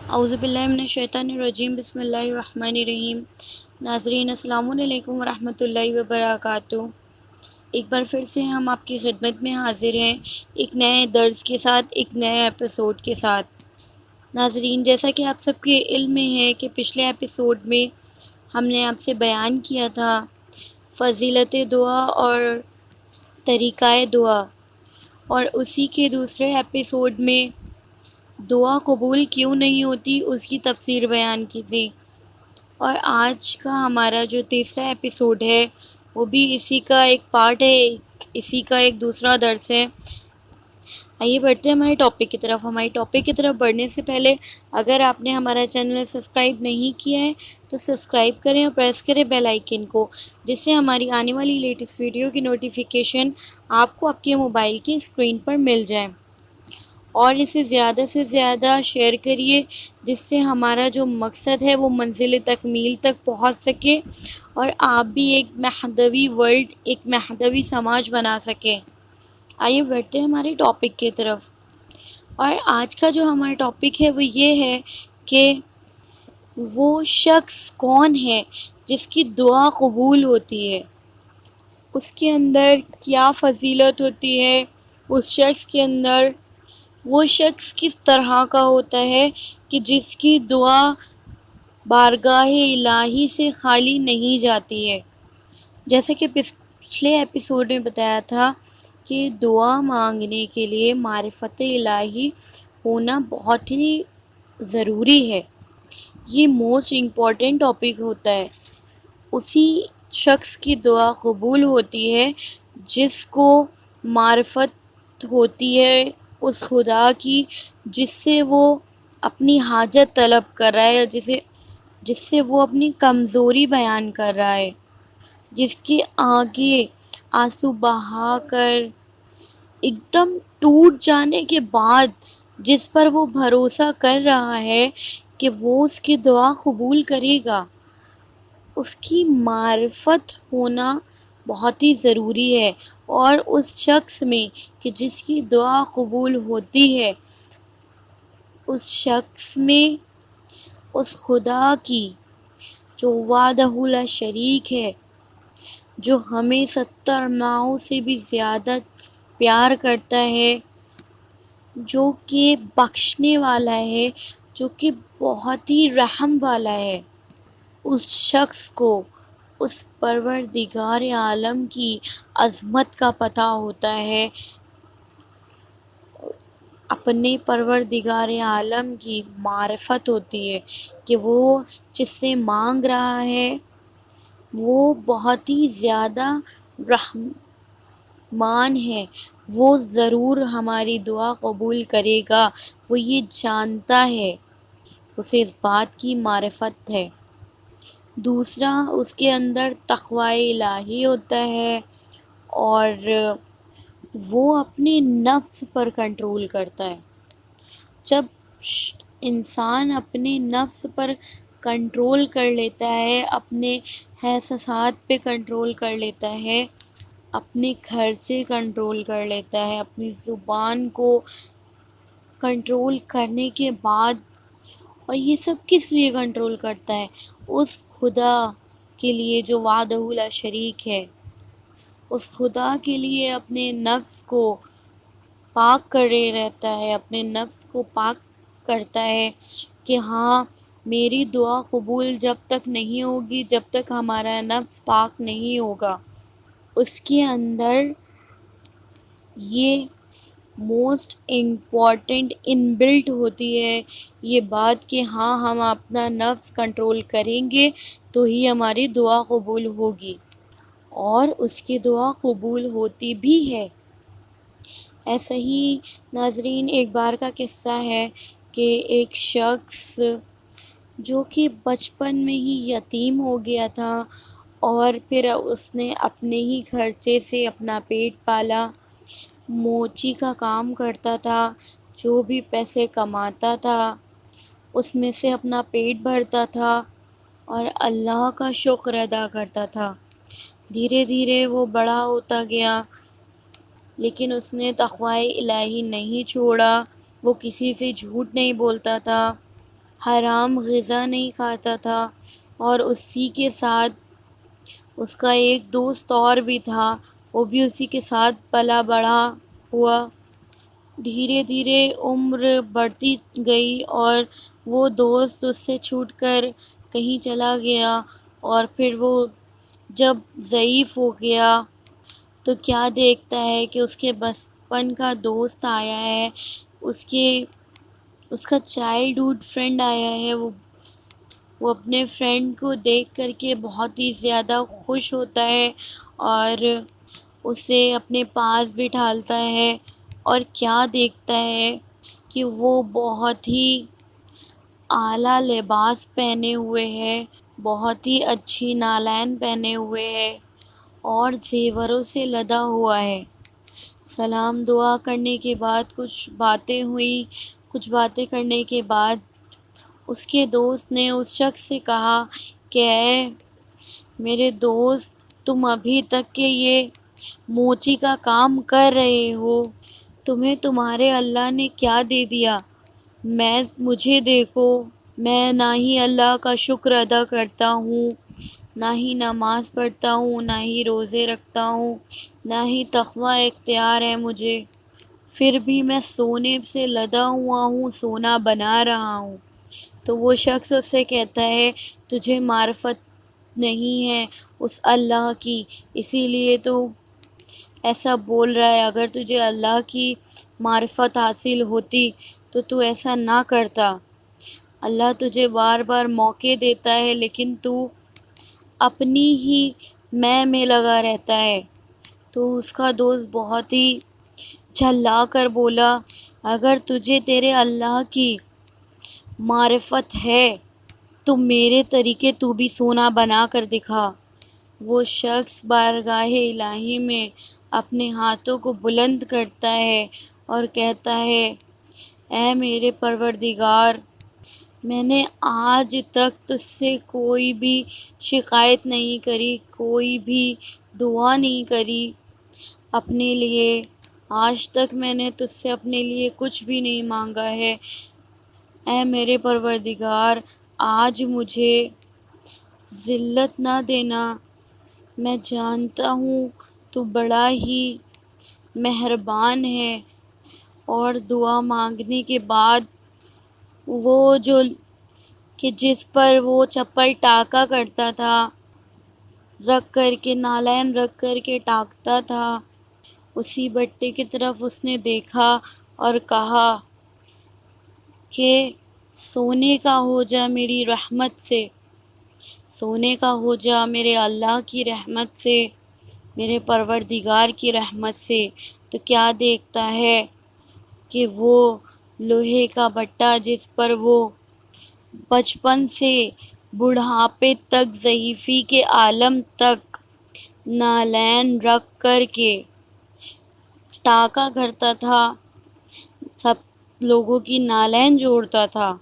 اعوذ باللہ من الشیطان الرجیم، بسم اللہ الرحمن الرحیم۔ ناظرین السلام علیکم ورحمۃ اللہ وبرکاتہ۔ ایک بار پھر سے ہم آپ کی خدمت میں حاضر ہیں، ایک نئے درس کے ساتھ، ایک نئے ایپیسوڈ کے ساتھ۔ ناظرین، جیسا کہ آپ سب کے علم میں ہے کہ پچھلے ایپیسوڈ میں ہم نے آپ سے بیان کیا تھا فضیلت دعا اور طریقہ دعا، اور اسی کے دوسرے ایپیسوڈ میں دعا قبول کیوں نہیں ہوتی اس کی تفسیر بیان کی تھی، اور آج کا ہمارا جو تیسرا ایپیسوڈ ہے وہ بھی اسی کا ایک پارٹ ہے، اسی کا ایک دوسرا درس ہے۔ آئیے بڑھتے ہیں ہمارے ٹاپک کی طرف۔ ہمارے ٹاپک کی طرف بڑھنے سے پہلے اگر آپ نے ہمارا چینل سبسکرائب نہیں کیا ہے تو سبسکرائب کریں اور پریس کریں بیل آئیکن کو، جس سے ہماری آنے والی لیٹسٹ ویڈیو کی نوٹیفیکیشن آپ کو آپ کے موبائل کی اسکرین پر مل جائے، اور اسے زیادہ سے زیادہ شیئر کریے، جس سے ہمارا جو مقصد ہے وہ منزل تکمیل تک پہنچ سکے اور آپ بھی ایک مہدوی ورلڈ، ایک مہدوی سماج بنا سکیں۔ آئیے بڑھتے ہیں ہمارے ٹاپک کی طرف، اور آج کا جو ہمارا ٹاپک ہے وہ یہ ہے کہ وہ شخص کون ہے جس کی دعا قبول ہوتی ہے، اس کے اندر کیا فضیلت ہوتی ہے، اس شخص کے اندر وہ شخص کس طرح کا ہوتا ہے کہ جس کی دعا بارگاہ الہی سے خالی نہیں جاتی ہے۔ جیسا کہ پچھلے ایپیسوڈ میں بتایا تھا کہ دعا مانگنے کے لیے معرفت الہی ہونا بہت ہی ضروری ہے، یہ موسٹ امپورٹنٹ ٹاپک ہوتا ہے۔ اسی شخص کی دعا قبول ہوتی ہے جس کو معرفت ہوتی ہے اس خدا کی جس سے وہ اپنی حاجت طلب کر رہا ہے، جس سے وہ اپنی کمزوری بیان کر رہا ہے، جس کے آگے آنسو بہا کر ایک دم ٹوٹ جانے کے بعد جس پر وہ بھروسہ کر رہا ہے کہ وہ اس کی دعا قبول کرے گا، اس کی معرفت ہونا بہت ہی ضروری ہے۔ اور اس شخص میں کہ جس کی دعا قبول ہوتی ہے، اس شخص میں اس خدا کی جو وحدہ لا شریک ہے، جو ہمیں 70 ماؤں سے بھی زیادہ پیار کرتا ہے، جو کہ بخشنے والا ہے، جو کہ بہت ہی رحم والا ہے، اس شخص کو اس پروردگار عالم کی عظمت کا پتہ ہوتا ہے، اپنے پروردگار عالم کی معرفت ہوتی ہے کہ وہ جس سے مانگ رہا ہے وہ بہت ہی زیادہ رحمان ہے، وہ ضرور ہماری دعا قبول کرے گا، وہ یہ جانتا ہے، اسے اس بات کی معرفت ہے۔ دوسرا، اس کے اندر تقوی الہی ہوتا ہے، اور وہ اپنے نفس پر کنٹرول کرتا ہے۔ جب انسان اپنے نفس پر کنٹرول کر لیتا ہے، اپنے احساسات پہ کنٹرول کر لیتا ہے، اپنے خرچے کنٹرول کر لیتا ہے، اپنی زبان کو کنٹرول کرنے کے بعد، اور یہ سب کس لیے کنٹرول کرتا ہے؟ اس خدا کے لیے جو وحدہ لا شریک ہے، اس خدا کے لیے اپنے نفس کو پاک کرے رہتا ہے، اپنے نفس کو پاک کرتا ہے کہ ہاں میری دعا قبول جب تک نہیں ہوگی، جب تک ہمارا نفس پاک نہیں ہوگا۔ اس کے اندر یہ موسٹ امپورٹنٹ ان بلٹ ہوتی ہے یہ بات کہ ہاں ہم اپنا نفس کنٹرول کریں گے تو ہی ہماری دعا قبول ہوگی، اور اس کی دعا قبول ہوتی بھی ہے۔ ایسا ہی ناظرین ایک بار کا قصہ ہے کہ ایک شخص جو کہ بچپن میں ہی یتیم ہو گیا تھا، اور پھر اس نے اپنے ہی خرچے سے اپنا پیٹ پالا، موچی کا کام کرتا تھا، جو بھی پیسے کماتا تھا اس میں سے اپنا پیٹ بھرتا تھا اور اللہ کا شکر ادا کرتا تھا۔ دھیرے دھیرے وہ بڑا ہوتا گیا، لیکن اس نے تقوی الہی نہیں چھوڑا، وہ کسی سے جھوٹ نہیں بولتا تھا، حرام غذا نہیں کھاتا تھا، اور اسی کے ساتھ اس کا ایک دوست اور بھی تھا، وہ بھی اسی کے ساتھ پلا بڑا ہوا۔ دھیرے دھیرے عمر بڑھتی گئی اور وہ دوست اس سے چھوٹ کر کہیں چلا گیا، اور پھر وہ جب ضعیف ہو گیا تو کیا دیکھتا ہے کہ اس کے بچپن کا دوست آیا ہے، اس کا چائلڈ فرینڈ آیا ہے۔ وہ اپنے فرینڈ کو دیکھ کر کے بہت ہی زیادہ خوش ہوتا ہے اور اسے اپنے پاس بٹھالتا ہے، اور کیا دیکھتا ہے کہ وہ بہت ہی اعلیٰ لباس پہنے ہوئے ہے، بہت ہی اچھی نالین پہنے ہوئے ہے اور زیوروں سے لدا ہوا ہے۔ سلام دعا کرنے کے بعد کچھ باتیں ہوئیں، کچھ باتیں کرنے کے بعد اس کے دوست نے اس شخص سے کہا کہ اے میرے دوست، تم ابھی تک کہ یہ موچی کا کام کر رہے ہو، تمہیں تمہارے اللہ نے کیا دے دیا؟ مجھے دیکھو، میں نہ ہی اللہ کا شکر ادا کرتا ہوں، نہ ہی نماز پڑھتا ہوں، نہ ہی روزے رکھتا ہوں، نہ ہی تقوی اختیار ہے مجھے، پھر بھی میں سونے سے لدا ہوا ہوں، سونا بنا رہا ہوں۔ تو وہ شخص اس سے کہتا ہے تجھے معرفت نہیں ہے اس اللہ کی، اسی لیے تو ایسا بول رہا ہے، اگر تجھے اللہ کی معرفت حاصل ہوتی تو تو ایسا نہ کرتا۔ اللہ تجھے بار بار موقع دیتا ہے لیکن تو اپنی ہی میں لگا رہتا ہے۔ تو اس کا دوست بہت ہی جھلا کر بولا اگر تجھے تیرے اللہ کی معرفت ہے تو میرے طریقے تو بھی سونا بنا کر دکھا۔ وہ شخص بارگاہ الہی میں اپنے ہاتھوں کو بلند کرتا ہے اور کہتا ہے اے میرے پروردگار، میں نے آج تک تجھ سے کوئی بھی شکایت نہیں کری، کوئی بھی دعا نہیں کری اپنے لیے، آج تک میں نے تجھ سے اپنے لیے کچھ بھی نہیں مانگا ہے۔ اے میرے پروردگار، آج مجھے ذلت نہ دینا، میں جانتا ہوں تو بڑا ہی مہربان ہے۔ اور دعا مانگنے کے بعد وہ کہ جس پر وہ چپل ٹاکا کرتا تھا، رکھ کر کے نالین رکھ کر کے ٹاکتا تھا، اسی بٹے کی طرف اس نے دیکھا اور کہا کہ سونے کا ہو جا میری رحمت سے، سونے کا ہو جا میرے اللہ کی رحمت سے، میرے پروردگار کی رحمت سے۔ تو کیا دیکھتا ہے کہ وہ لوہے کا بٹا جس پر وہ بچپن سے بڑھاپے تک، ضعیفی کے عالم تک نالین رکھ کر کے ٹاکا کرتا تھا، سب لوگوں کی نالین جوڑتا تھا،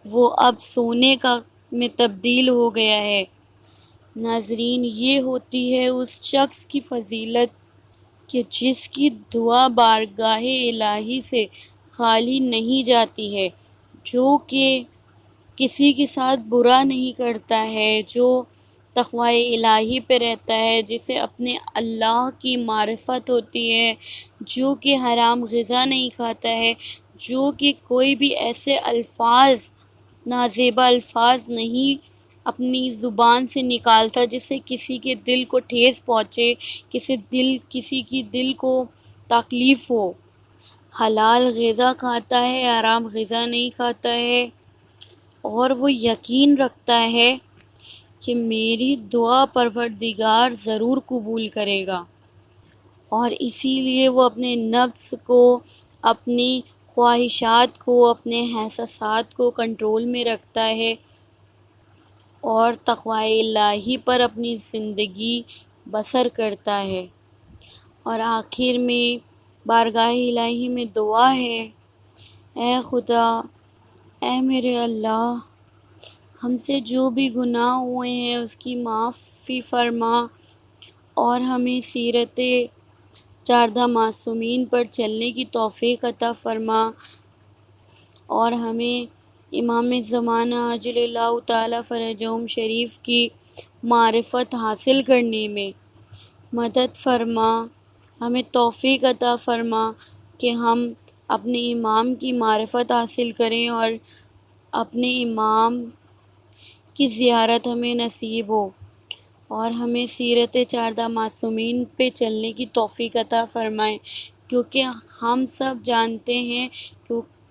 وہ اب سونے کا میں تبدیل ہو گیا ہے۔ ناظرین، یہ ہوتی ہے اس شخص کی فضیلت کہ جس کی دعا بارگاہ الہی سے خالی نہیں جاتی ہے، جو کہ کسی کے ساتھ برا نہیں کرتا ہے، جو تقوی الہی پہ رہتا ہے، جسے اپنے اللہ کی معرفت ہوتی ہے، جو کہ حرام غذا نہیں کھاتا ہے، جو کہ کوئی بھی ایسے الفاظ، نازیبا الفاظ نہیں اپنی زبان سے نکالتا جس سے کسی کے دل کو ٹھیس پہنچے، کسی کی دل کو تکلیف ہو۔ حلال غذا کھاتا ہے، حرام غذا نہیں کھاتا ہے، اور وہ یقین رکھتا ہے کہ میری دعا پروردگار ضرور قبول کرے گا، اور اسی لیے وہ اپنے نفس کو، اپنی خواہشات کو، اپنے احساسات کو کنٹرول میں رکھتا ہے اور تقوی الہی پر اپنی زندگی بسر کرتا ہے۔ اور آخر میں بارگاہ الہی میں دعا ہے اے خدا، اے میرے اللہ، ہم سے جو بھی گناہ ہوئے ہیں اس کی معافی فرما، اور ہمیں سیرت چاردہ معصومین پر چلنے کی توفیق عطا فرما، اور ہمیں امام زمانہ عجل اللہ تعالیٰ فرجہم شریف کی معرفت حاصل کرنے میں مدد فرما، ہمیں توفیق عطا فرما کہ ہم اپنے امام کی معرفت حاصل کریں اور اپنے امام کی زیارت ہمیں نصیب ہو، اور ہمیں سیرت چاردہ معصومین پہ چلنے کی توفیق عطا فرمائے، کیونکہ ہم سب جانتے ہیں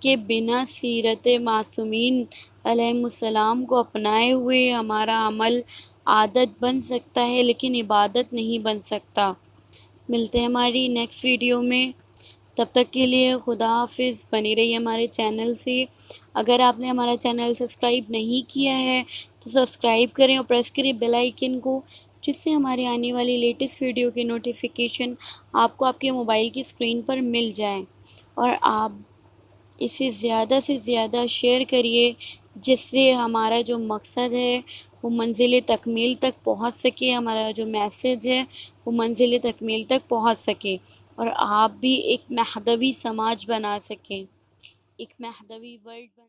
کہ بنا سیرت معصومین علیہم السلام کو اپنائے ہوئے ہمارا عمل عادت بن سکتا ہے لیکن عبادت نہیں بن سکتا۔ ملتے ہیں ہماری نیکسٹ ویڈیو میں، تب تک کے لیے خدا حافظ، بنی رہیے ہمارے چینل سے۔ اگر آپ نے ہمارا چینل سبسکرائب نہیں کیا ہے تو سبسکرائب کریں اور پریس کریں بیل آئیکن کو، جس سے ہمارے آنے والی لیٹسٹ ویڈیو کی نوٹیفیکیشن آپ کو آپ کے موبائل کی اسکرین پر مل جائیں، اور آپ اسے زیادہ سے زیادہ شیئر کریے، جس سے ہمارا جو مقصد ہے وہ منزل تکمیل تک پہنچ سکے، ہمارا جو میسج ہے وہ منزل تکمیل تک پہنچ سکے، اور آپ بھی ایک مہدوی سماج بنا سکیں، ایک مہدوی ورلڈ بنا